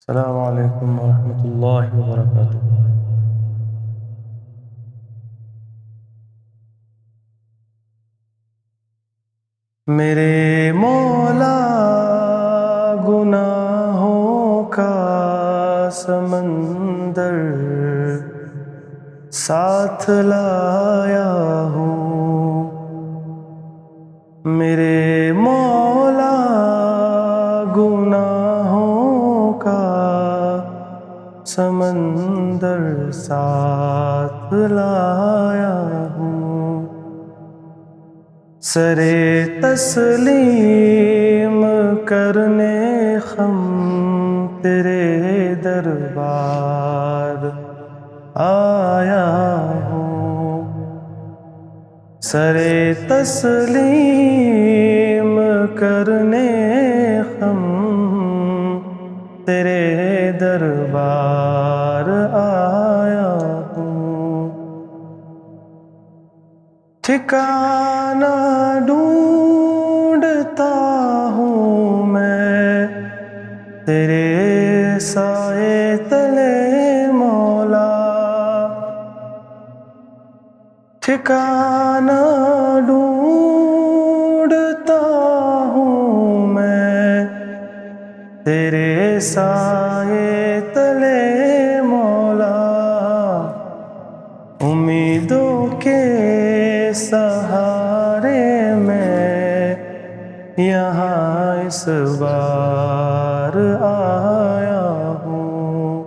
السلام علیکم ورحمۃ اللہ وبرکاتہ۔ میرے مولا گناہوں کا سمندر ساتھ لایا ہوں، میرے مولا گناہوں کا سمندر ساتھ لایا ہوں، سرے تسلیم کرنے خم تیرے دربار آیا ہوں، سرے تسلیم کرنے خم تیرے دربار آیا ہوں، ٹھکانہ ڈھونڈتا ہوں میں تیرے سائے تلے مولا، ٹھکانہ ڈھونڈتا ہوں میں تیرے سائے تلے مولا، امیدوں کے سہارے میں یہاں اس بار آیا ہوں،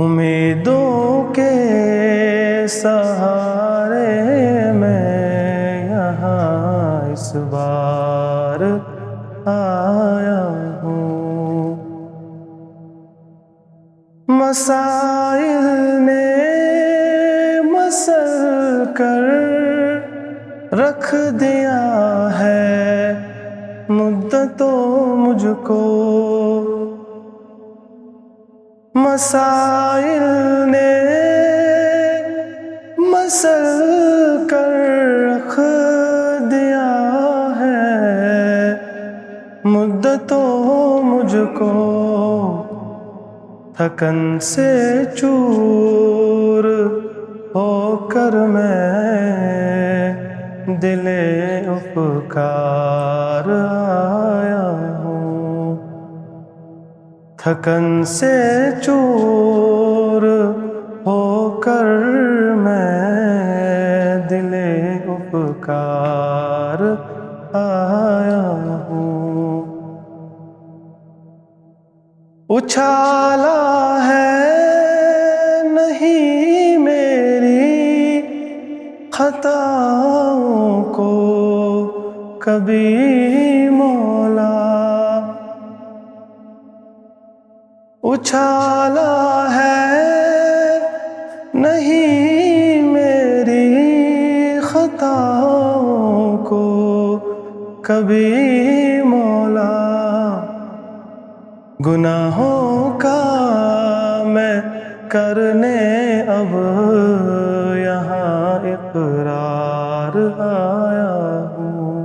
امیدوں کے سہارے میں یہاں اس بار آیا ہوں، مسائل نے مسل کر رکھ دیا ہے مدتوں مجھ کو، مسائل نے مسل کر رکھ دیا ہے مدتوں مجھ کو، تھکن سے چور ہو کر میں دل افکار آیا ہوں، تھکن سے چور ہو کر میں دل افکار آیا ہوں، اچھالا ہے نہیں میری خطاؤں کو کبھی مولا، اچھالا ہے نہیں میری خطاؤں کو کبھی مولا، گناہوں کا میں کرنے اب یہاں اقرار آیا ہوں،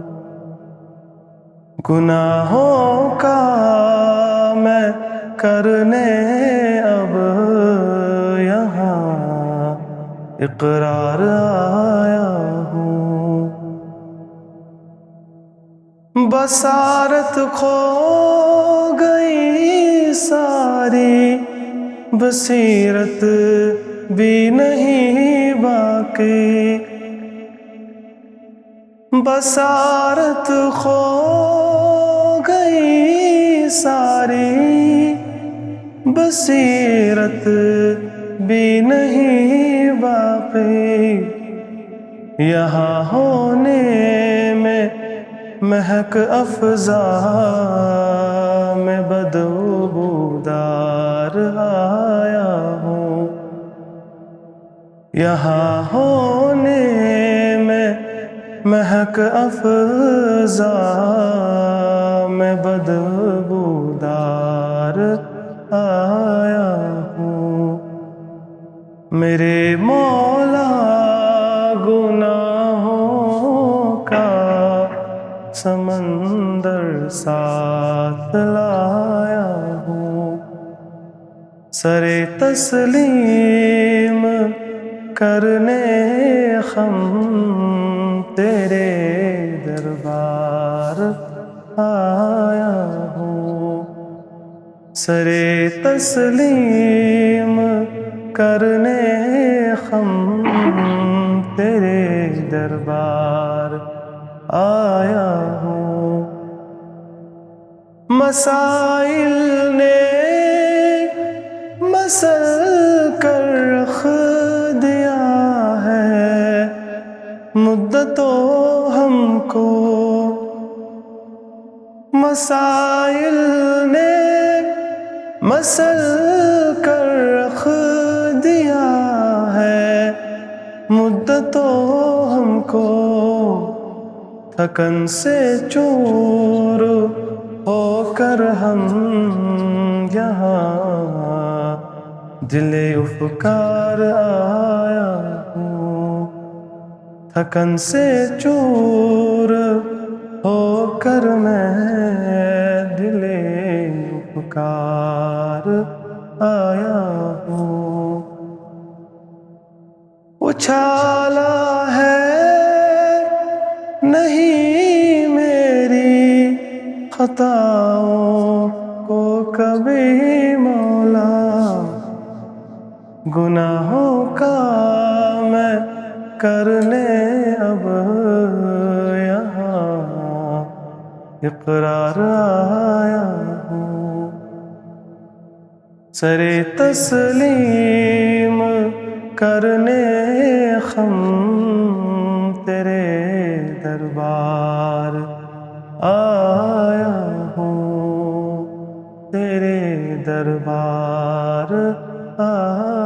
گناہوں کا میں کرنے اب یہاں اقرار آیا ہوں، بصارت کھو گئی ساری بصیرت بھی نہیں باقی، بصارت کھو گئی ساری بصیرت بھی نہیں باقی، یہاں ہونے میں مہک افزا میں بدبودار آیا ہوں، یہاں ہونے میں مہک افزا میں بدبودار آیا ہوں، میرے مولا گناہوں کا سمندر ساتھ لایا ہوں۔ سرے تسلیم کرنے ہم تیرے دربار آیا ہوں، سرے تسلیم کرنے ہم تیرے دربار آیا ہوں۔ مسائل نے مسل کر رکھ دیا ہے مدتوں ہم کو، مسائل نے مسل کر رکھ دیا ہے مدتوں ہم کو، تھکن سے چور ہو کر ہم یہاں دل افکار آیا ہوں، تھکن سے چور ہو کر میں دل افکار آیا ہوں۔ اچھالا ہے نہیں میری خطاؤں کو کبھی مولا، گناہوں کا میں کرنے اب یہاں اقرار آیا ہوں، سرے تسلیم کرنے ہم تیرے دربار آیا ہوں، تیرے دربار آیا